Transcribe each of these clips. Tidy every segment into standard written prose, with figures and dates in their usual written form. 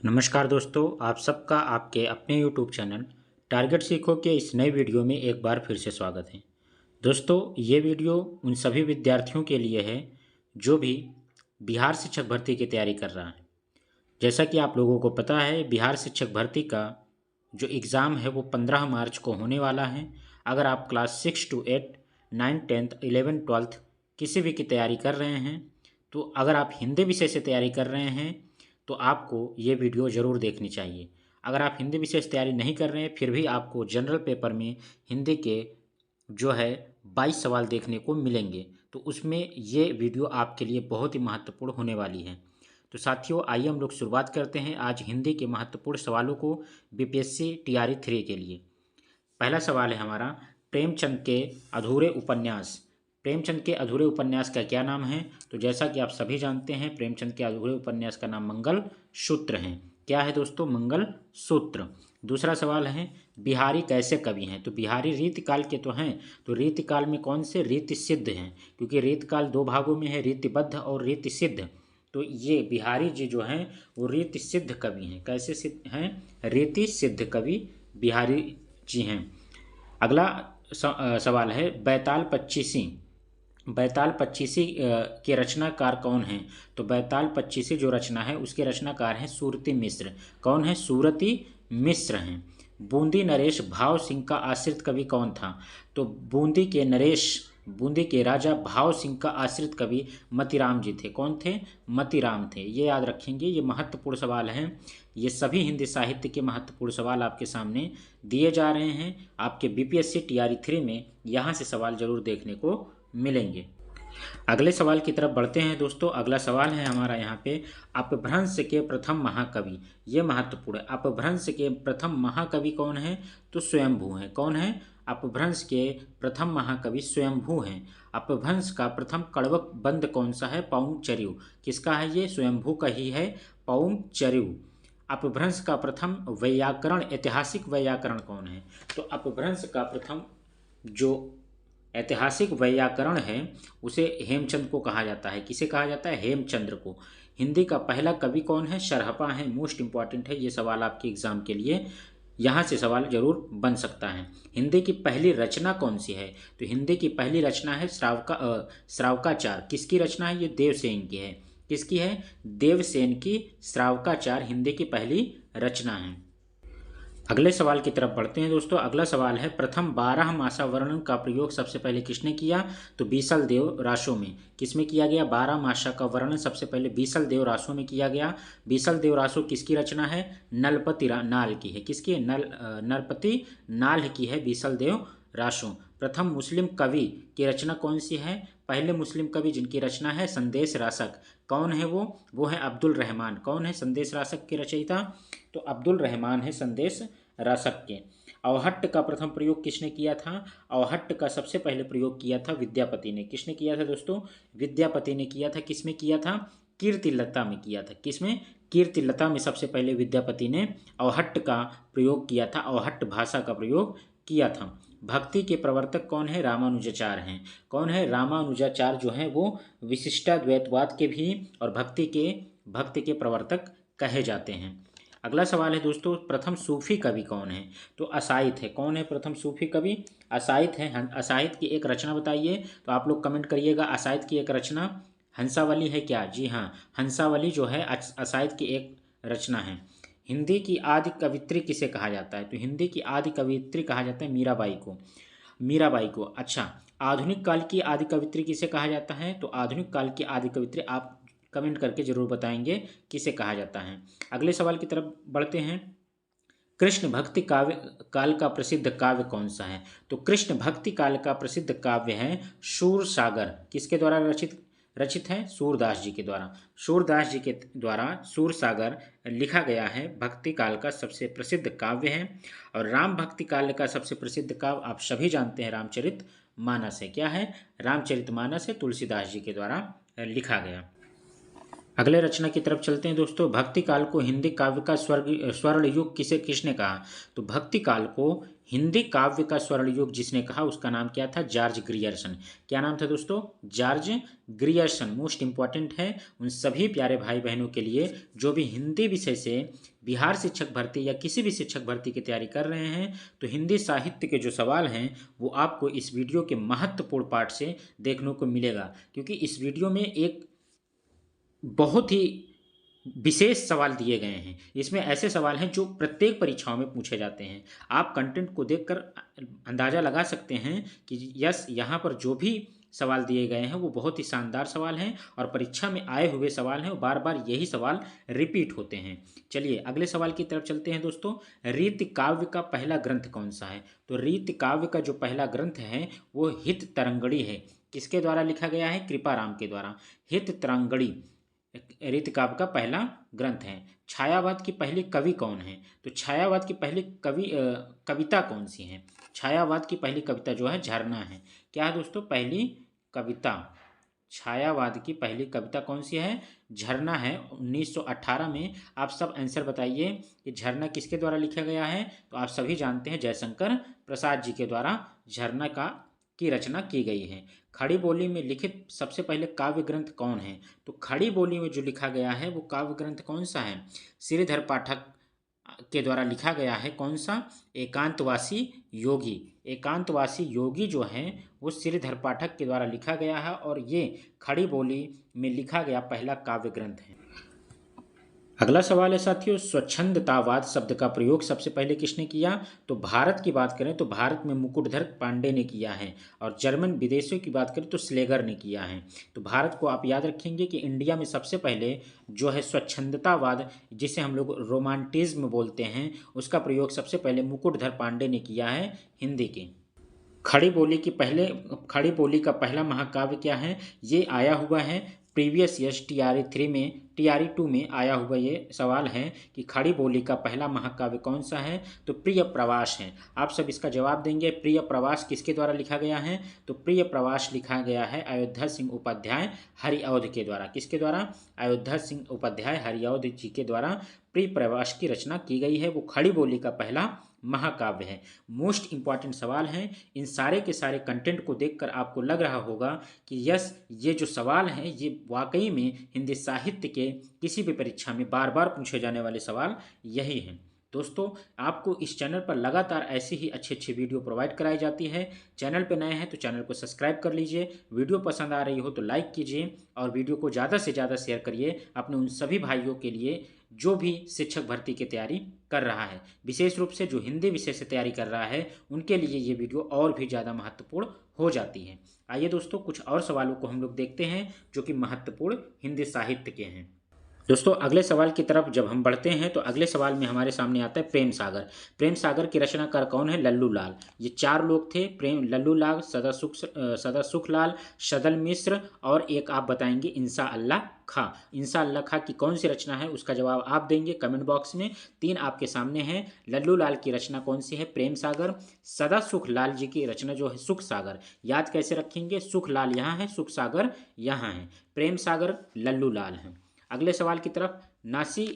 नमस्कार दोस्तों, आप सबका आपके अपने YouTube चैनल टारगेट सीखो के इस नए वीडियो में एक बार फिर से स्वागत है। दोस्तों, ये वीडियो उन सभी विद्यार्थियों के लिए है जो भी बिहार शिक्षक भर्ती की तैयारी कर रहा है। जैसा कि आप लोगों को पता है, बिहार शिक्षक भर्ती का जो एग्ज़ाम है वो 15 मार्च को होने वाला है। अगर आप क्लास 6 to 8, 9, 10th, 11, 12th किसी भी की तैयारी कर रहे हैं, तो अगर आप हिंदी विषय से तैयारी कर रहे हैं तो आपको ये वीडियो ज़रूर देखनी चाहिए। अगर आप हिंदी विषय से तैयारी नहीं कर रहे हैं फिर भी आपको जनरल पेपर में हिंदी के जो है 22 सवाल देखने को मिलेंगे, तो उसमें ये वीडियो आपके लिए बहुत ही महत्वपूर्ण होने वाली है। तो साथियों, आइए हम लोग शुरुआत करते हैं आज हिंदी के महत्वपूर्ण सवालों को बीपीएससी टीआरई 3 के लिए। पहला सवाल है हमारा, प्रेमचंद के अधूरे उपन्यास। प्रेमचंद के अधूरे उपन्यास का क्या नाम है? तो जैसा कि आप सभी जानते हैं, प्रेमचंद के अधूरे उपन्यास का नाम मंगल सूत्र है। क्या है दोस्तों? मंगल सूत्र। दूसरा सवाल है, बिहारी कैसे कवि हैं? तो बिहारी रीतिकाल के तो हैं, तो रीतिकाल में कौन से? रीति सिद्ध हैं, क्योंकि रीतिकाल दो भागों में है, रीतिबद्ध और रीति सिद्ध। तो ये बिहारी जी जो हैं वो रीति सिद्ध कवि हैं। कैसे सिद्ध हैं? रीति सिद्ध कवि बिहारी जी हैं। अगला सवाल है, बैताल पच्चीसी। बैताल पच्चीसी के रचनाकार कौन हैं? तो बैताल पच्चीसी जो रचना है उसके रचनाकार हैं सूरती मिश्र। कौन है? सूरती मिश्र हैं। बूंदी नरेश भाव सिंह का आश्रित कवि कौन था? तो बूंदी के राजा भाव सिंह का आश्रित कवि मतीराम जी थे। कौन थे? मतीराम थे। ये याद रखेंगे, ये महत्वपूर्ण सवाल हैं। ये सभी हिंदी साहित्य के महत्वपूर्ण सवाल आपके सामने दिए जा रहे हैं। आपके बीपीएससी टीआरई 3 में यहाँ से सवाल जरूर देखने को मिलेंगे। अगले सवाल की तरफ बढ़ते हैं दोस्तों। अगला सवाल है हमारा यहाँ पे, अपभ्रंश के प्रथम महाकवि। ये महत्वपूर्ण है। अपभ्रंश के प्रथम महाकवि कौन है? तो स्वयंभू हैं। कौन है? अपभ्रंश के प्रथम महाकवि स्वयंभू हैं। अपभ्रंश का प्रथम कड़वक बंद कौन सा है? पौम चरिऊ। किसका है ये? स्वयंभू का ही है, पौम चरिऊ। अपभ्रंश का प्रथम वैयाकरण, ऐतिहासिक वैयाकरण कौन है? तो अपभ्रंश का प्रथम जो ऐतिहासिक वैयाकरण है उसे हेमचंद को कहा जाता है। किसे कहा जाता है? हेमचंद्र को। हिंदी का पहला कवि कौन है? शरहपा है। मोस्ट इंपॉर्टेंट है ये सवाल आपके एग्जाम के लिए, यहाँ से सवाल जरूर बन सकता है। हिंदी की पहली रचना कौन सी है? तो हिंदी की पहली रचना है श्रावकाचार। किसकी रचना है? ये देवसेन की है। किसकी है? देवसेन की श्रावकाचार हिंदी की पहली रचना है। अगले सवाल की तरफ बढ़ते हैं दोस्तों। अगला सवाल है, प्रथम 12 मासा वर्णन का प्रयोग सबसे पहले किसने किया? तो बीसल देव रासो में। किसमें किया गया? 12 मासा का वर्णन सबसे पहले बीसल देव रासो में किया गया। बीसल देव रासो किसकी रचना है? नलपति नाल की है। किसकी है? नरपति नाल की है बीसल देव रासो। प्रथम मुस्लिम कवि की रचना कौन सी है? पहले मुस्लिम कवि जिनकी रचना है संदेश रासक। कौन है वो? वो है अब्दुल रहमान। कौन है संदेश रासक के रचयिता? तो अब्दुल रहमान है संदेश रासक के। अवहट्ट का प्रथम प्रयोग किसने किया था? अवहट्ट का सबसे पहले प्रयोग किया था विद्यापति ने। किसने किया था दोस्तों? विद्यापति ने किया था। किसमें किया था? कीर्तिलता में किया था। किसमें? कीर्तिलता में सबसे पहले विद्यापति ने अवहट्ट का प्रयोग किया था, अवहट्ट भाषा का प्रयोग किया था। भक्ति के प्रवर्तक कौन है? रामानुजाचार्य हैं। कौन है? रामानुजाचार्य जो हैं वो विशिष्टाद्वैतवाद के भी और भक्ति के प्रवर्तक कहे जाते हैं। अगला सवाल है दोस्तों, प्रथम सूफी कवि कौन है? तो असाइद है। कौन है प्रथम सूफी कवि? असाइद है। असाइद की एक रचना बताइए, तो आप लोग कमेंट करिएगा। असाइद की एक रचना हंसावली है क्या? जी हाँ, हंसावली जो है असाइद की एक रचना है। हिंदी की आदि कवित्री किसे कहा जाता है? तो हिंदी की आदि कवित्री कहा जाता है मीराबाई को। मीराबाई को। अच्छा, आधुनिक काल की आदि कवित्री किसे कहा जाता है? तो आधुनिक काल की आदि कवित्री आप कमेंट करके जरूर बताएंगे किसे कहा जाता है। अगले सवाल की तरफ बढ़ते हैं। कृष्ण भक्ति काव्य काल का प्रसिद्ध काव्य कौन सा है? तो कृष्ण भक्ति काल का प्रसिद्ध काव्य है सूरसागर। किसके द्वारा रचित है? सूरदास जी के द्वारा। सूरदास जी के द्वारा सूरसागर लिखा गया है। भक्ति काल का सबसे प्रसिद्ध काव्य है। और राम भक्ति काल का सबसे प्रसिद्ध काव्य आप सभी जानते हैं, रामचरित मानस है। क्या है? रामचरित मानस है, तुलसीदास जी के द्वारा लिखा गया। अगले रचना की तरफ चलते हैं दोस्तों। भक्ति काल को हिंदी काव्य का स्वर्ण युग किसने कहा? तो भक्ति काल को हिंदी काव्य का स्वर्ण युग जिसने कहा उसका नाम क्या था? George Grierson. क्या नाम था दोस्तों? George Grierson. मोस्ट इंपॉर्टेंट है उन सभी प्यारे भाई बहनों के लिए जो भी हिंदी विषय से बिहार शिक्षक भर्ती या किसी भी शिक्षक भर्ती की तैयारी कर रहे हैं। तो हिंदी साहित्य के जो सवाल हैं वो आपको इस वीडियो के महत्वपूर्ण पार्ट से देखने को मिलेगा, क्योंकि इस वीडियो में एक बहुत ही विशेष सवाल दिए गए हैं। इसमें ऐसे सवाल हैं जो प्रत्येक परीक्षाओं में पूछे जाते हैं। आप कंटेंट को देखकर अंदाज़ा लगा सकते हैं कि यस, यहाँ पर जो भी सवाल दिए गए हैं वो बहुत ही शानदार सवाल हैं और परीक्षा में आए हुए सवाल हैं और बार बार यही सवाल रिपीट होते हैं। चलिए अगले सवाल की तरफ चलते हैं दोस्तों। रीति काव्य का पहला ग्रंथ कौन सा है? तो रीति काव्य का जो पहला ग्रंथ है वो हित तरंगड़ी है। किसके द्वारा लिखा गया है? कृपाराम के द्वारा। हित तरंगड़ी रीति काव्य का पहला ग्रंथ है। छायावाद की पहली कवि कौन है? तो छायावाद की पहली कविता कौन सी है? छायावाद की पहली कविता जो है झरना है। क्या है दोस्तों? पहली कविता छायावाद की पहली कविता कौन सी है? झरना है। 1918 में। आप सब आंसर बताइए कि झरना किसके द्वारा लिखा गया है? तो आप सभी जानते हैं जयशंकर प्रसाद जी के द्वारा झरना की रचना की गई है। खड़ी बोली में लिखित सबसे पहले काव्य ग्रंथ कौन है? तो खड़ी बोली में जो लिखा गया है वो काव्य ग्रंथ कौन सा है? श्रीधर पाठक के द्वारा लिखा गया है। कौन सा? एकांतवासी योगी। एकांतवासी योगी जो है वो श्रीधर पाठक के द्वारा लिखा गया है और ये खड़ी बोली में लिखा गया पहला काव्य ग्रंथ है। अगला सवाल है साथियों, स्वच्छंदतावाद शब्द का प्रयोग सबसे पहले किसने किया? तो भारत की बात करें तो भारत में मुकुटधर पांडे ने किया है और जर्मन विदेशियों की बात करें तो स्लेगर ने किया है। तो भारत को आप याद रखेंगे कि इंडिया में सबसे पहले जो है स्वच्छंदतावाद, जिसे हम लोग रोमांटिज्म बोलते हैं, उसका प्रयोग सबसे पहले मुकुटधर पांडे ने किया है हिंदी की। खड़ी बोली का पहला महाकाव्य क्या है? ये आया हुआ है प्रीवियस ईयर्स TRE 3 में, TRE 2 में आया हुआ ये सवाल है कि खड़ी बोली का पहला महाकाव्य कौन सा है? तो प्रिय प्रवास है। आप सब इसका जवाब देंगे। प्रिय प्रवास किसके द्वारा लिखा गया है? तो प्रिय प्रवास लिखा गया है अयोध्या सिंह उपाध्याय हरिऔध के द्वारा। किसके द्वारा? अयोध्या सिंह उपाध्याय हरिऔध जी के द्वारा प्रिय प्रवास की रचना की गई है। वो खड़ी बोली का पहला महाकाव्य है। मोस्ट इंपॉर्टेंट सवाल हैं। इन सारे के सारे कंटेंट को देखकर आपको लग रहा होगा कि यस, ये जो सवाल हैं ये वाकई में हिंदी साहित्य के किसी भी परीक्षा में बार बार पूछे जाने वाले सवाल यही हैं। दोस्तों, आपको इस चैनल पर लगातार ऐसी ही अच्छी अच्छी वीडियो प्रोवाइड कराई जाती है। चैनल पर नए हैं तो चैनल को सब्सक्राइब कर लीजिए। वीडियो पसंद आ रही हो तो लाइक कीजिए और वीडियो को ज़्यादा से ज़्यादा शेयर करिए अपने उन सभी भाइयों के लिए जो भी शिक्षक भर्ती की तैयारी कर रहा है। विशेष रूप से जो हिंदी विषय से तैयारी कर रहा है उनके लिए ये वीडियो और भी ज़्यादा महत्वपूर्ण हो जाती है। आइए दोस्तों, कुछ और सवालों को हम लोग देखते हैं जो कि महत्वपूर्ण हिंदी साहित्य के हैं। दोस्तों, अगले सवाल की तरफ जब हम बढ़ते हैं तो अगले सवाल में हमारे सामने आता है प्रेम सागर। प्रेम सागर की रचनाकार कौन है? लल्लू लाल। ये चार लोग थे, लल्लू लाल, सदा सुखलाल, सदल मिश्र और एक आप बताएंगे इंसा अल्लाह खां। इंसा अल्लाह खां की कौन सी रचना है उसका जवाब आप देंगे कमेंट बॉक्स में। 3 आपके सामने हैं। लल्लू लाल की रचना कौन सी है? प्रेम सागर। सदा सुख लाल जी की रचना जो है सुख सागर। याद कैसे रखेंगे? सुख लाल यहाँ है, सुख सागर यहाँ है, प्रेम सागर लल्लू लाल है। अगले सवाल की तरफ, नासी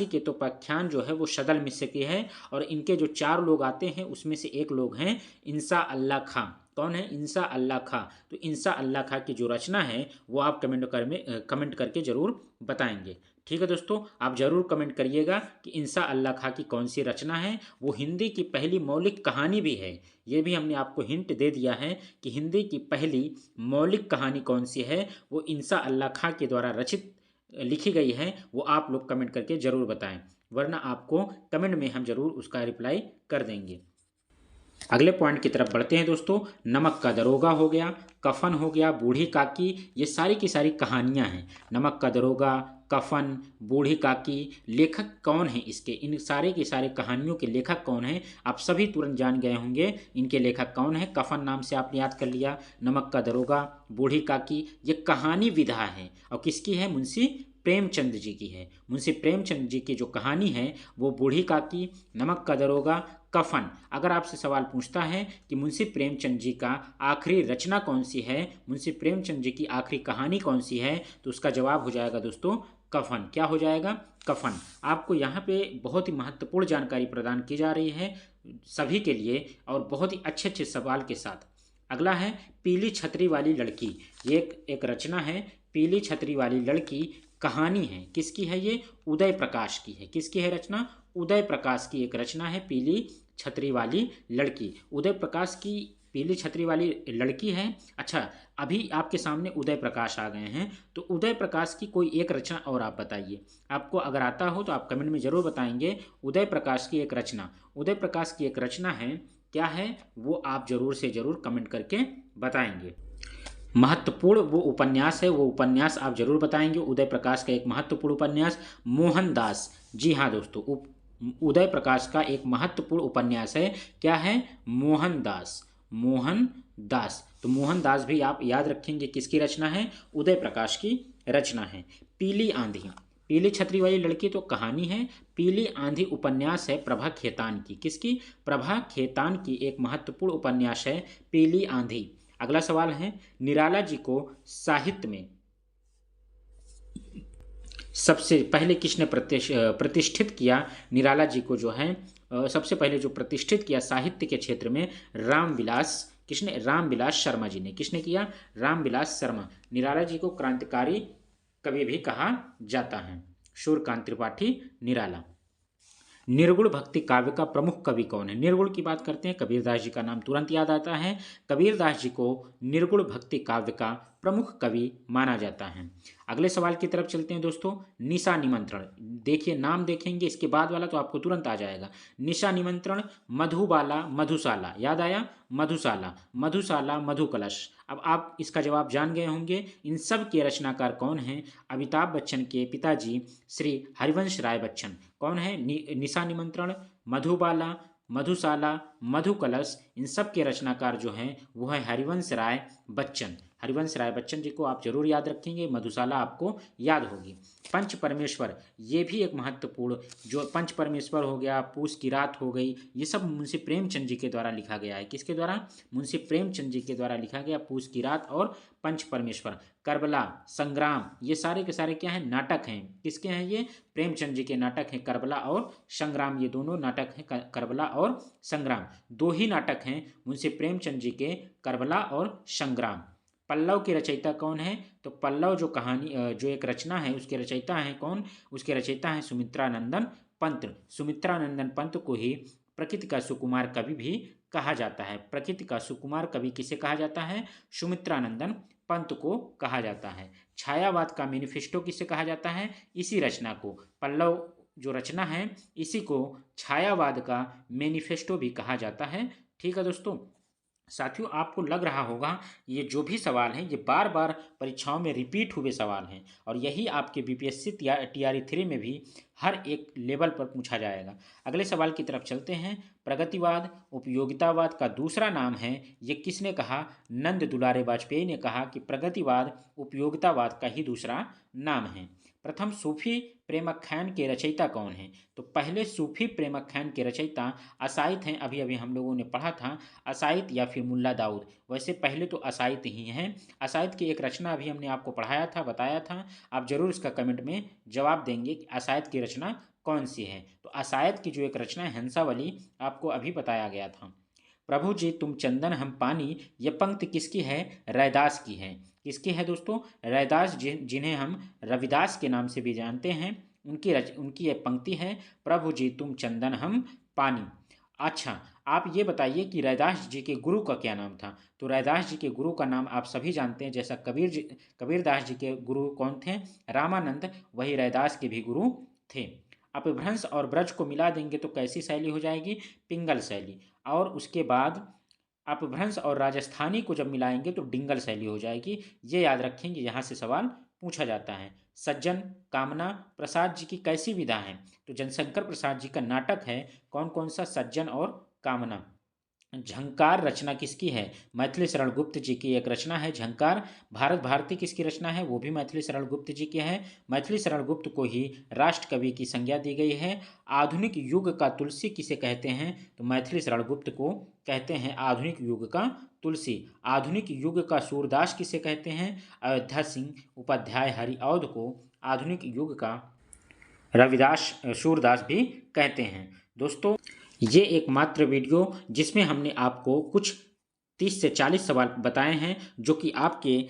केतोपाख्यान जो है वो सदल मिश्र की है और इनके जो 4 लोग आते हैं उसमें से एक लोग हैं इंसा अल्लाह खां। कौन है? इंसा अल्लाह खां। तो इंसा अल्लाह खां की जो रचना है वो आप कमेंट करके ज़रूर बताएंगे। ठीक है दोस्तों, आप ज़रूर कमेंट करिएगा कि इंसा अल्लाह खां की कौन सी रचना है। वो हिंदी की पहली मौलिक कहानी भी है। ये भी हमने आपको हिंट दे दिया है कि हिंदी की पहली मौलिक कहानी कौन सी है। वो इंसा अल्लाह खां के द्वारा लिखी गई है। वो आप लोग कमेंट करके ज़रूर बताएं, वरना आपको कमेंट में हम ज़रूर उसका रिप्लाई कर देंगे। अगले पॉइंट की तरफ बढ़ते हैं दोस्तों। नमक का दरोगा हो गया, कफन हो गया, बूढ़ी काकी, ये सारी की सारी कहानियां हैं। नमक का दरोगा, कफन, बूढ़ी काकी, लेखक कौन है इसके? इन सारे की सारी कहानियों के लेखक कौन है? आप सभी तुरंत जान गए होंगे इनके लेखक कौन है। कफन नाम से आपने याद कर लिया। नमक का दरोगा, बूढ़ी काकी, ये कहानी विधा है और किसकी है? मुंशी प्रेमचंद जी की है। मुंशी प्रेमचंद जी की जो कहानी है वो बूढ़ी काकी, नमक का दरोगा, कफन। अगर आपसे सवाल पूछता है कि मुंशी प्रेमचंद जी का आखिरी रचना कौन सी है, मुंशी प्रेमचंद जी की आखिरी कहानी कौन सी है, तो उसका जवाब हो जाएगा दोस्तों कफन। क्या हो जाएगा? कफन। आपको यहाँ पे बहुत ही महत्वपूर्ण जानकारी प्रदान की जा रही है सभी के लिए और बहुत ही अच्छे अच्छे सवाल के साथ। अगला है पीली छतरी वाली लड़की। ये एक रचना है, पीली छतरी वाली लड़की। कहानी है, किसकी है ये? उदय प्रकाश की है। किसकी है रचना? उदय प्रकाश की एक रचना है पीली छतरी वाली लड़की। उदय प्रकाश की पीली छतरी वाली लड़की है। अच्छा, अभी आपके सामने उदय प्रकाश आ गए हैं, तो उदय प्रकाश की कोई एक रचना और आप बताइए। आपको अगर आता हो तो आप कमेंट में ज़रूर बताएंगे। उदय प्रकाश की एक रचना, उदय प्रकाश की एक रचना है, क्या है वो आप ज़रूर से ज़रूर कमेंट करके बताएंगे। महत्वपूर्ण वो उपन्यास है, वो उपन्यास आप जरूर बताएंगे। उदय प्रकाश का एक महत्वपूर्ण उपन्यास मोहनदास। जी हाँ दोस्तों, उदय प्रकाश का एक महत्वपूर्ण उपन्यास है, क्या है? मोहनदास। मोहनदास। तो मोहनदास भी आप याद रखेंगे किसकी रचना है? उदय प्रकाश की रचना है। पीली आंधी, पीली छतरी वाली लड़की तो कहानी है, पीली आंधी उपन्यास है प्रभा खेतान की। किसकी? प्रभा खेतान की एक महत्वपूर्ण उपन्यास है पीली आंधी। अगला सवाल है, निराला जी को साहित्य में सबसे पहले किसने प्रतिष्ठित किया? निराला जी को जो है सबसे पहले जो प्रतिष्ठित किया साहित्य के क्षेत्र में, रामविलास। किसने? रामविलास शर्मा जी ने। किसने किया? रामविलास शर्मा। निराला जी को क्रांतिकारी कवि भी कहा जाता है। सूर्यकांत त्रिपाठी निराला। निर्गुण भक्ति काव्य का प्रमुख कवि कौन है? निर्गुण की बात करते हैं, कबीरदास जी का नाम तुरंत याद आता है। कबीरदास जी को निर्गुण भक्ति काव्य का प्रमुख कवि माना जाता है। अगले सवाल की तरफ चलते हैं दोस्तों। निशा निमंत्रण। देखिए, नाम देखेंगे, इसके बाद वाला तो आपको तुरंत आ जाएगा। निशा निमंत्रण, मधुबाला, मधुशाला। याद आया? मधुशाला, मधुशाला, मधुकलश। अब आप इसका जवाब जान गए होंगे। इन सब के रचनाकार कौन हैं? अमिताभ बच्चन के पिताजी श्री हरिवंश राय बच्चन। कौन है? निशा निमंत्रण, मधुबाला, मधुशाला, मधुकलश, इन सब के रचनाकार जो हैं वो है हरिवंश राय बच्चन। हरिवंश राय बच्चन जी को आप जरूर याद रखेंगे। मधुशाला आपको याद होगी। पंच परमेश्वर, ये भी एक महत्वपूर्ण, जो पंच परमेश्वर हो गया, पूस की रात हो गई, ये सब मुंशी प्रेमचंद जी के द्वारा लिखा गया है। किसके द्वारा? मुंशी प्रेमचंद जी के द्वारा लिखा गया। पूस की रात और पंच परमेश्वर। करबला, संग्राम, ये सारे के सारे क्या हैं? नाटक हैं। किसके हैं ये? प्रेमचंद जी के नाटक हैं करबला और संग्राम। ये दोनों नाटक हैं, करबला और संग्राम। दो ही नाटक हैं मुंशी प्रेमचंद जी के, करबला और संग्राम। पल्लव के रचयिता कौन है? तो पल्लव जो कहानी जो एक रचना है उसके रचयिता हैं कौन? उसके रचयिता हैं सुमित्रानंदन पंत। सुमित्रानंदन पंत को ही प्रकृति का सुकुमार कवि भी कहा जाता है। प्रकृति का सुकुमार कवि किसे कहा जाता है? सुमित्रानंदन पंत को कहा जाता है। छायावाद का मैनिफेस्टो किसे कहा जाता है? इसी रचना को, पल्लव जो रचना है, इसी को छायावाद का मैनिफेस्टो भी कहा जाता है। ठीक है दोस्तों। साथियों, आपको लग रहा होगा ये जो भी सवाल हैं ये बार बार परीक्षाओं में रिपीट हुए सवाल हैं और यही आपके बीपीएससी TRE 3 में भी हर एक लेवल पर पूछा जाएगा। अगले सवाल की तरफ चलते हैं। प्रगतिवाद उपयोगितावाद का दूसरा नाम है, ये किसने कहा? नंद दुलारे वाजपेयी ने कहा कि प्रगतिवाद उपयोगितावाद का ही दूसरा नाम है। प्रथम सूफी प्रेमाख्यान के रचयिता कौन हैं? तो पहले सूफी प्रेमाख्यान के रचयिता असाइद हैं। अभी अभी हम लोगों ने पढ़ा था असाइद या फिर मुल्ला दाऊद। वैसे पहले तो असाइद ही हैं। असाइद की एक रचना अभी हमने आपको पढ़ाया था, बताया था। आप जरूर इसका कमेंट में जवाब देंगे कि असाइद की रचना कौन सी है। तो असाइद की जो एक रचना है हंसावली, आपको अभी बताया गया था। प्रभु जी तुम चंदन हम पानी, ये पंक्ति किसकी है? रैदास की है। किसकी है दोस्तों? रैदास, जिन्हें हम रविदास के नाम से भी जानते हैं, उनकी यह पंक्ति है, प्रभु जी तुम चंदन हम पानी। अच्छा, आप ये बताइए कि रैदास जी के गुरु का क्या नाम था? तो रैदास जी के गुरु का नाम आप सभी जानते हैं। जैसा कबीरदास जी के गुरु कौन थे? रामानंद, वही रैदास के भी गुरु थे। अपभ्रंश और ब्रज को मिला देंगे तो कैसी शैली हो जाएगी? पिंगल शैली। और उसके बाद अपभ्रंश और राजस्थानी को जब मिलाएंगे तो डिंगल शैली हो जाएगी। ये याद रखेंगे, यहाँ से सवाल पूछा जाता है। सज्जन, कामना प्रसाद जी की कैसी विधा है? तो जनशंकर प्रसाद जी का नाटक है कौन कौन सा? सज्जन और कामना। झंकार रचना किसकी है? मैथिली शरण गुप्त जी की एक रचना है झंकार। भारत भारती किसकी रचना है? वो भी मैथिली शरण गुप्त जी की है। मैथिली शरण गुप्त को ही राष्ट्र कवि की संज्ञा दी गई है। आधुनिक युग का तुलसी किसे कहते हैं? तो मैथिली शरण गुप्त को कहते हैं आधुनिक युग का तुलसी। आधुनिक युग का सूरदास किसे कहते हैं? अयोध्या सिंह उपाध्याय हरिऔध को आधुनिक युग का रविदास सूरदास भी कहते हैं। दोस्तों, ये एकमात्र वीडियो जिसमें हमने आपको कुछ 30 से 40 सवाल बताए हैं जो कि आपके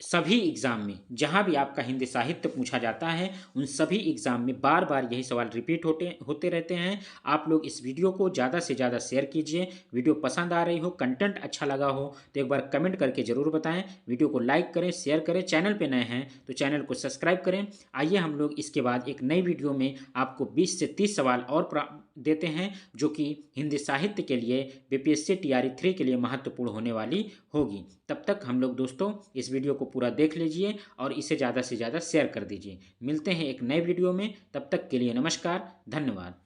सभी एग्ज़ाम में जहाँ भी आपका हिंदी साहित्य पूछा जाता है उन सभी एग्ज़ाम में बार बार यही सवाल रिपीट होते रहते हैं। आप लोग इस वीडियो को ज़्यादा से ज़्यादा शेयर कीजिए। वीडियो पसंद आ रही हो, कंटेंट अच्छा लगा हो तो एक बार कमेंट करके ज़रूर बताएं। वीडियो को लाइक करें, शेयर करें। चैनल पे नए हैं तो चैनल को सब्सक्राइब करें। आइए हम लोग इसके बाद एक नई वीडियो में आपको 20 से 30 सवाल और देते हैं जो कि हिंदी साहित्य के लिए बीपीएससी टीआरई 3 के लिए महत्वपूर्ण होने वाली होगी। तब तक हम लोग दोस्तों इस वीडियो को पूरा देख लीजिए और इसे ज़्यादा से ज़्यादा शेयर कर दीजिए। मिलते हैं एक नए वीडियो में, तब तक के लिए नमस्कार, धन्यवाद।